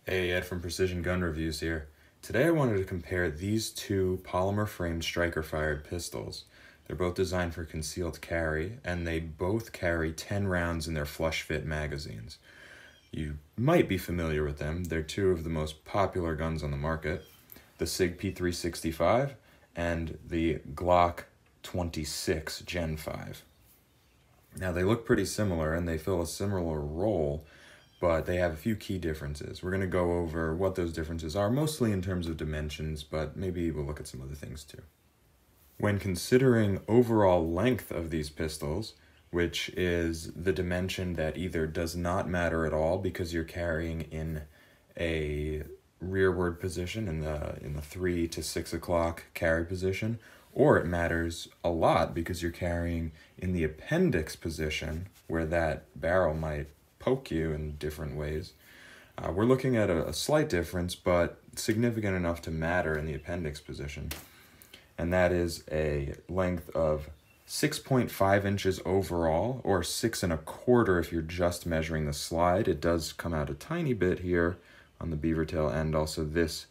Hey, Ed from Precision Gun Reviews here. Today I wanted to compare these two polymer-framed striker-fired pistols. They're both designed for concealed carry, and they both carry 10 rounds in their flush-fit magazines. You might be familiar with them. They're two of the most popular guns on the market, the SIG P365 and the Glock 26 Gen 5. Now, they look pretty similar, and they fill a similar role, but they have a few key differences. We're going to go over what those differences are, mostly in terms of dimensions, but maybe we'll look at some other things too. When considering overall length of these pistols, which is the dimension that either does not matter at all because you're carrying in a rearward position in the 3 to 6 o'clock carry position, or it matters a lot because you're carrying in the appendix position where that barrel might poke you in different ways. We're looking at a slight difference, but significant enough to matter in the appendix position. And that is a length of 6.5 inches overall, or 6 1/4 if you're just measuring the slide. It does come out a tiny bit here on the beaver tail end. Also, this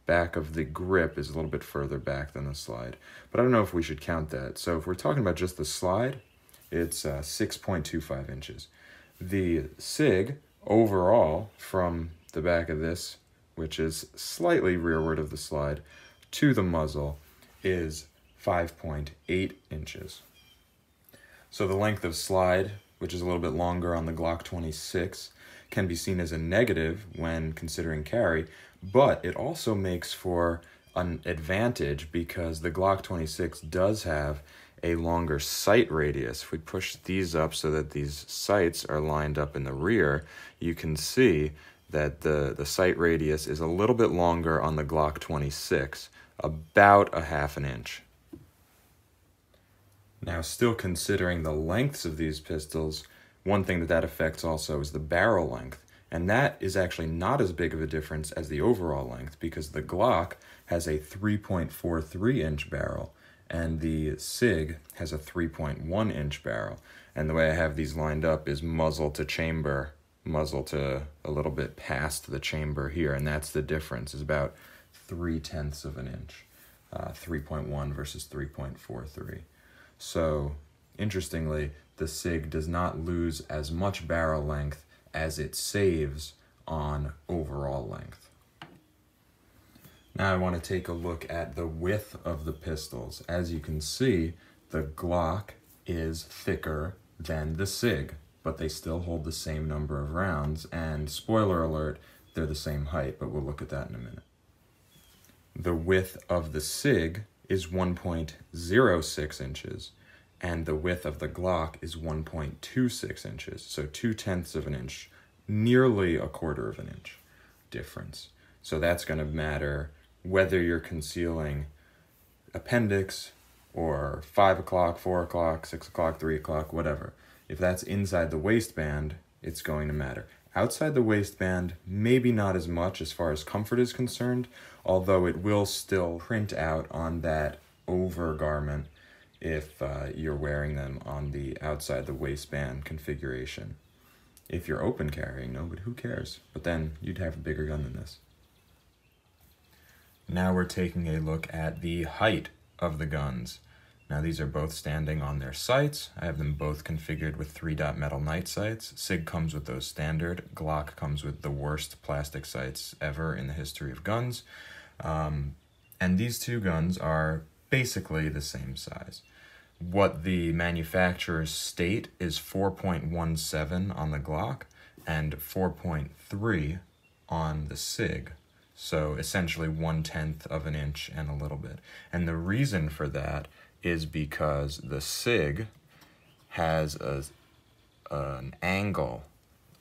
back of the grip is a little bit further back than the slide. But I don't know if we should count that. So if we're talking about just the slide, it's 6.25 inches. The SIG overall from the back of this, which is slightly rearward of the slide, to the muzzle is 5.8 inches. So the length of slide, which is a little bit longer on the Glock 26, can be seen as a negative when considering carry, but it also makes for an advantage because the Glock 26 does have a longer sight radius. If we push these up so that these sights are lined up in the rear, you can see that the sight radius is a little bit longer on the Glock 26, about 1/2 inch. Now, still considering the lengths of these pistols, one thing that affects also is the barrel length. And that is actually not as big of a difference as the overall length because the Glock has a 3.43 inch barrel and the SIG has a 3.1 inch barrel. And the way I have these lined up is muzzle to chamber, muzzle to a little bit past the chamber here, and that's the difference, is about 3/10 of an inch, 3.1 versus 3.43. So, interestingly, the SIG does not lose as much barrel length as it saves on overall length. Now I want to take a look at the width of the pistols. As you can see, the Glock is thicker than the SIG, but they still hold the same number of rounds, and spoiler alert, they're the same height, but we'll look at that in a minute. The width of the SIG is 1.06 inches, and the width of the Glock is 1.26 inches, so 2/10 of an inch, nearly 1/4 of an inch difference. So that's going to matter whether you're concealing appendix or 5 o'clock, 4 o'clock, 6 o'clock, 3 o'clock, whatever. If that's inside the waistband, it's going to matter. Outside the waistband, maybe not as much as far as comfort is concerned, although it will still print out on that overgarment if you're wearing them on the outside the waistband configuration. If you're open carrying, no, but who cares? But then you'd have a bigger gun than this. Now we're taking a look at the height of the guns. Now these are both standing on their sights. I have them both configured with 3-dot metal night sights. SIG comes with those standard. Glock comes with the worst plastic sights ever in the history of guns. And these two guns are basically the same size. What the manufacturers state is 4.17 on the Glock and 4.3 on the SIG. So essentially 1/10 of an inch and a little bit. And the reason for that is because the SIG has an angle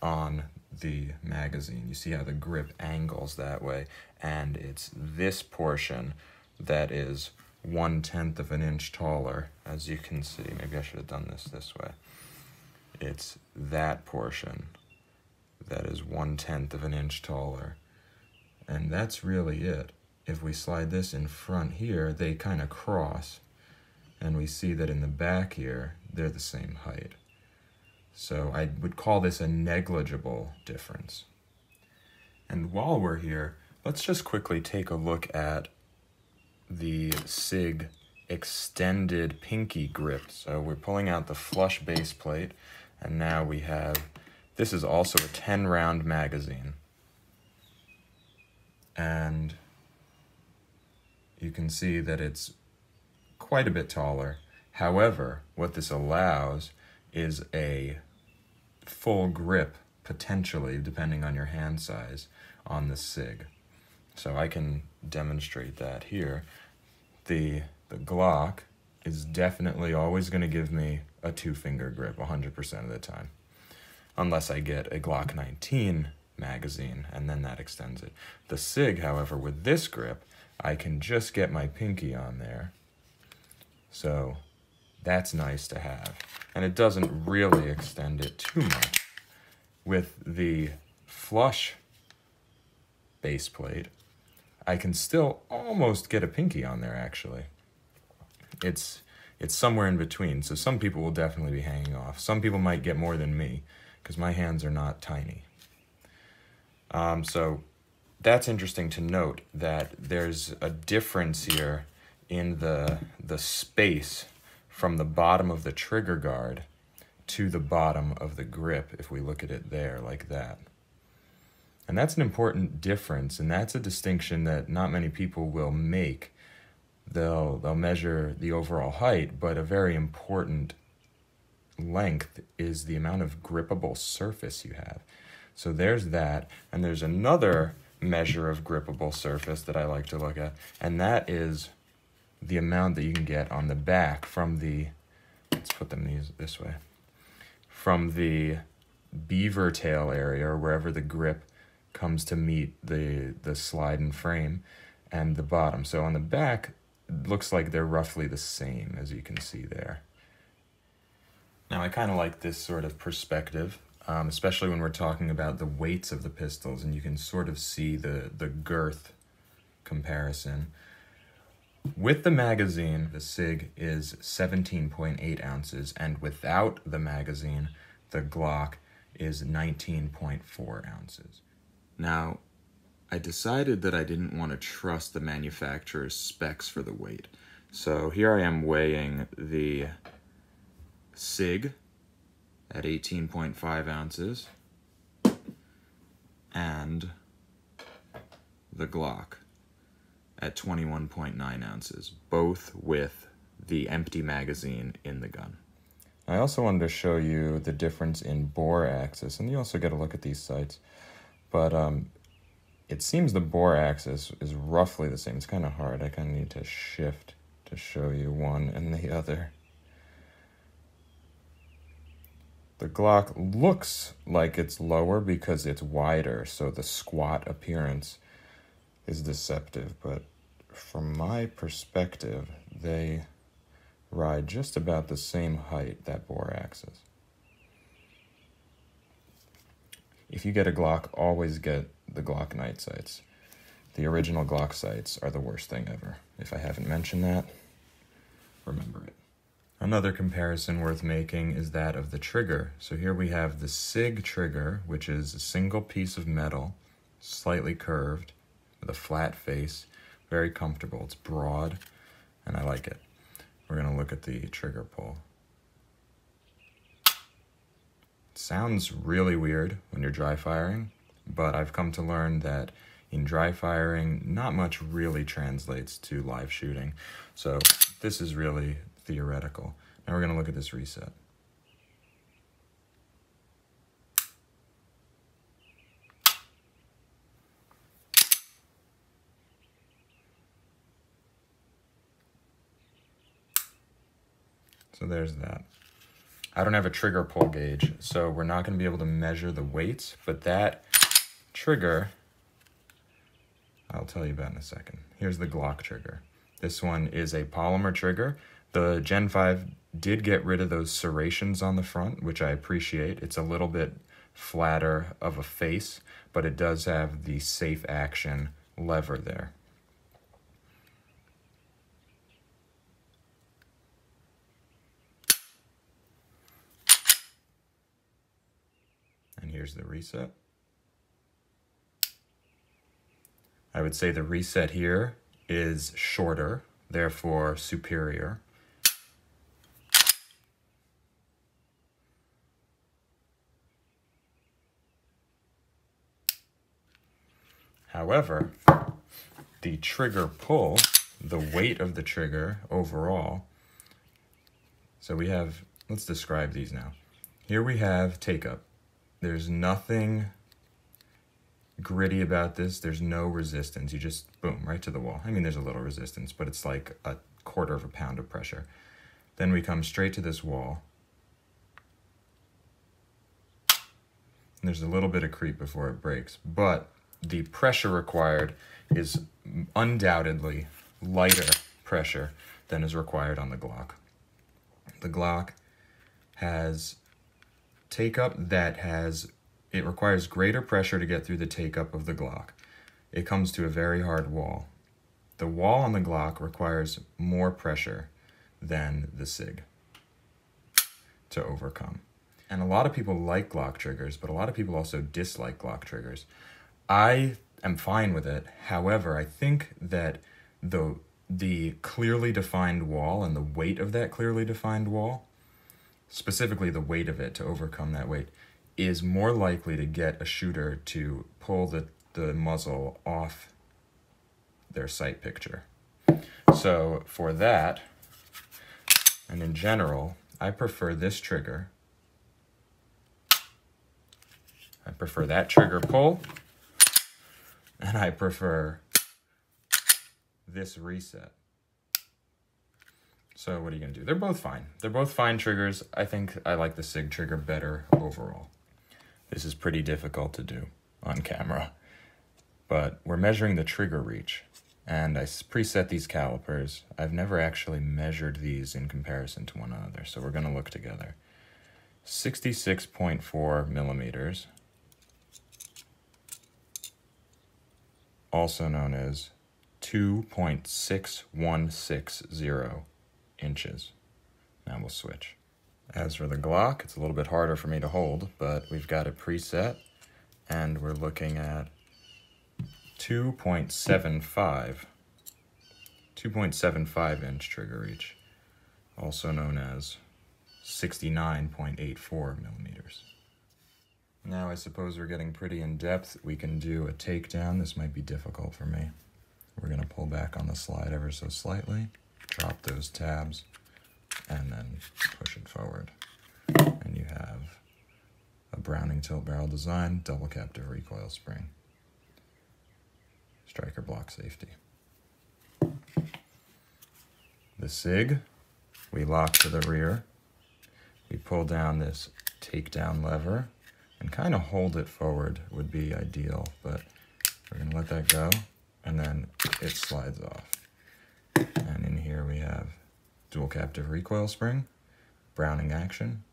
on the magazine. You see how the grip angles that way, and it's this portion that is 1/10 of an inch taller, as you can see. Maybe I should have done this way. It's that portion that is 1/10 of an inch taller. And that's really it. If we slide this in front here, they kind of cross. And we see that in the back here, they're the same height. So I would call this a negligible difference. And while we're here, let's just quickly take a look at the SIG extended pinky grip. So we're pulling out the flush base plate, and now we have, this is also a 10-round magazine. And you can see that it's quite a bit taller. However, what this allows is a full grip, potentially, depending on your hand size, on the SIG. So I can demonstrate that here. The Glock is definitely always going to give me a 2-finger grip 100% of the time, unless I get a Glock 19 magazine, and then that extends it. The SIG, however, with this grip, I can just get my pinky on there. So that's nice to have. And it doesn't really extend it too much. With the flush base plate, I can still almost get a pinky on there, actually. It's somewhere in between, so some people will definitely be hanging off. Some people might get more than me, because my hands are not tiny. So that's interesting to note, that there's a difference here in the space from the bottom of the trigger guard to the bottom of the grip, if we look at it there like that. And that's an important difference, and that's a distinction that not many people will make. They'll measure the overall height, but a very important length is the amount of grippable surface you have. So there's that, and there's another measure of grippable surface that I like to look at, and that is the amount that you can get on the back from the, let's put them this way, from the beaver tail area, or wherever the grip comes to meet the slide and frame, and the bottom. So on the back, it looks like they're roughly the same, as you can see there. Now I kind of like this sort of perspective, especially when we're talking about the weights of the pistols, and you can sort of see the girth comparison. With the magazine, the SIG is 17.8 ounces, and without the magazine, the Glock is 19.4 ounces. Now, I decided that I didn't want to trust the manufacturer's specs for the weight. So here I am weighing the SIG at 18.5 ounces and the Glock at 21.9 ounces, both with the empty magazine in the gun. I also wanted to show you the difference in bore axis, and you also get a look at these sights. But it seems the bore axis is roughly the same. It's kind of hard. I kind of need to shift to show you one and the other. The Glock looks like it's lower because it's wider, so the squat appearance is deceptive, but from my perspective, they ride just about the same height, that bore axis. If you get a Glock, always get the Glock night sights. The original Glock sights are the worst thing ever. If I haven't mentioned that, remember it. Another comparison worth making is that of the trigger. So here we have the SIG trigger, which is a single piece of metal, slightly curved, with a flat face, very comfortable. It's broad, and I like it. We're going to look at the trigger pull. It sounds really weird when you're dry firing, but I've come to learn that in dry firing, not much really translates to live shooting. So this is really theoretical. Now we're going to look at this reset. So there's that. I don't have a trigger pull gauge, so we're not going to be able to measure the weights, but that trigger, I'll tell you about in a second. Here's the Glock trigger. This one is a polymer trigger. The Gen 5 did get rid of those serrations on the front, which I appreciate. It's a little bit flatter of a face, but it does have the safe action lever there. And here's the reset. I would say the reset here is shorter, therefore superior. However, the trigger pull, the weight of the trigger overall, so we have, let's describe these now. Here we have take up. There's nothing gritty about this. There's no resistance. You just, boom, right to the wall. I mean, there's a little resistance, but it's like a 1/4 pound of pressure. Then we come straight to this wall. And there's a little bit of creep before it breaks, but the pressure required is undoubtedly lighter pressure than is required on the Glock. The Glock has take-up that it requires greater pressure to get through the take-up of the Glock. It comes to a very hard wall. The wall on the Glock requires more pressure than the SIG to overcome. And a lot of people like Glock triggers, but a lot of people also dislike Glock triggers. I am fine with it. However, I think that the clearly defined wall and the weight of that clearly defined wall, specifically the weight of it to overcome that weight, is more likely to get a shooter to pull the muzzle off their sight picture. So for that, and in general, I prefer this trigger. I prefer that trigger pull, and I prefer this reset. So what are you gonna do? They're both fine. They're both fine triggers. I think I like the SIG trigger better overall. This is pretty difficult to do on camera, but we're measuring the trigger reach, and I preset these calipers. I've never actually measured these in comparison to one another, so we're gonna look together. 66.4 millimeters, also known as 2.6160 inches. Now we'll switch. As for the Glock, it's a little bit harder for me to hold, but we've got it preset, and we're looking at 2.75 inch trigger reach, also known as 69.84 millimeters. Now I suppose we're getting pretty in depth. We can do a takedown. This might be difficult for me. We're gonna pull back on the slide ever so slightly, drop those tabs, and then push it forward. And you have a Browning tilt barrel design, double captive recoil spring, striker block safety. The SIG, we lock to the rear. We pull down this takedown lever and kind of hold it forward would be ideal, but we're gonna let that go, and then it slides off. And in here we have dual captive recoil spring, Browning action,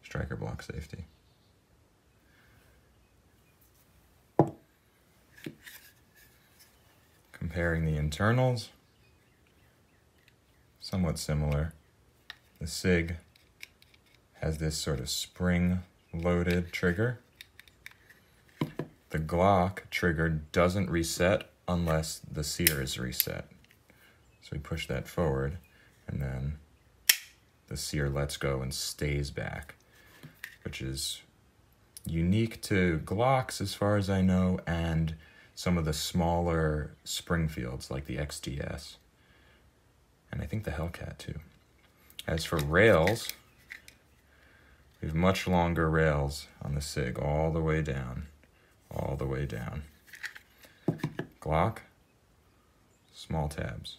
striker block safety. Comparing the internals, somewhat similar. The SIG has this sort of spring-loaded trigger. The Glock trigger doesn't reset unless the sear is reset. So we push that forward, and then the sear lets go and stays back, which is unique to Glocks as far as I know, and some of the smaller Springfields like the XDS, and I think the Hellcat too. As for rails, we have much longer rails on the SIG, all the way down, all the way down. Glock, small tabs.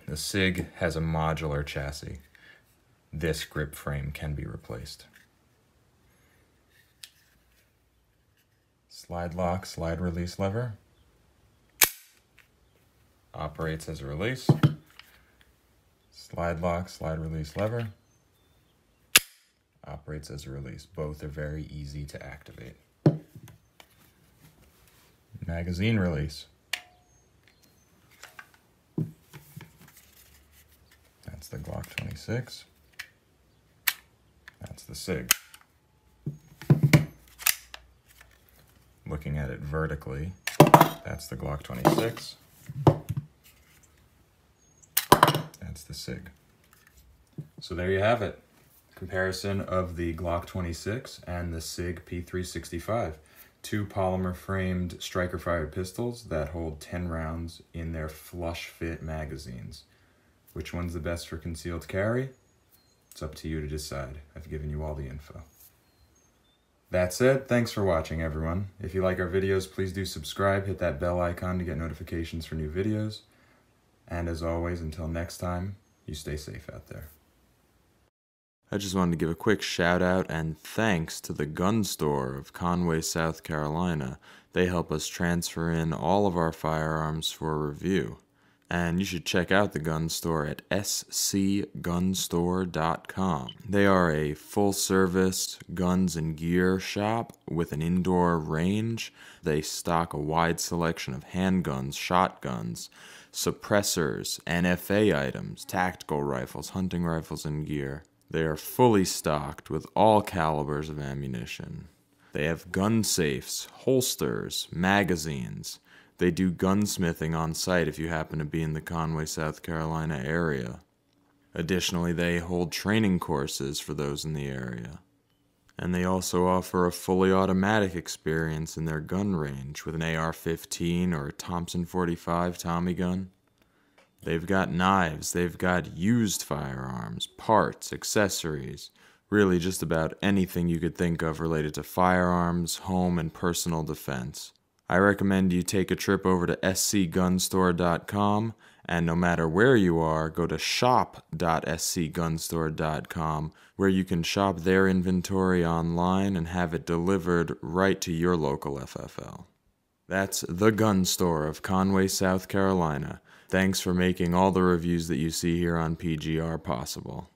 The SIG has a modular chassis. This grip frame can be replaced. Slide lock, slide release lever. Operates as a release. Slide lock, slide release lever. Operates as a release. Both are very easy to activate. Magazine release. That's the Glock 26. That's the SIG. looking at it vertically, that's the Glock 26. That's the SIG. So there you have it. Comparison of the Glock 26 and the SIG P365. Two polymer-framed striker-fired pistols that hold 10 rounds in their flush-fit magazines. Which one's the best for concealed carry? It's up to you to decide. I've given you all the info. That's it. Thanks for watching, everyone. If you like our videos, please do subscribe. Hit that bell icon to get notifications for new videos. And as always, until next time, you stay safe out there. I just wanted to give a quick shout out and thanks to the gun store of Conway, South Carolina. They help us transfer in all of our firearms for review. And you should check out the gun store at scgunstore.com. They are a full-service guns and gear shop with an indoor range. They stock a wide selection of handguns, shotguns, suppressors, NFA items, tactical rifles, hunting rifles, and gear. They are fully stocked with all calibers of ammunition. They have gun safes, holsters, magazines. They do gunsmithing on site if you happen to be in the Conway, South Carolina area. Additionally, they hold training courses for those in the area. And they also offer a fully automatic experience in their gun range with an AR-15 or a Thompson 45 Tommy gun. They've got knives, they've got used firearms, parts, accessories, really just about anything you could think of related to firearms, home, and personal defense. I recommend you take a trip over to scgunstore.com, and no matter where you are, go to shop.scgunstore.com, where you can shop their inventory online and have it delivered right to your local FFL. That's the gun store of Conway, South Carolina. Thanks for making all the reviews that you see here on PGR possible.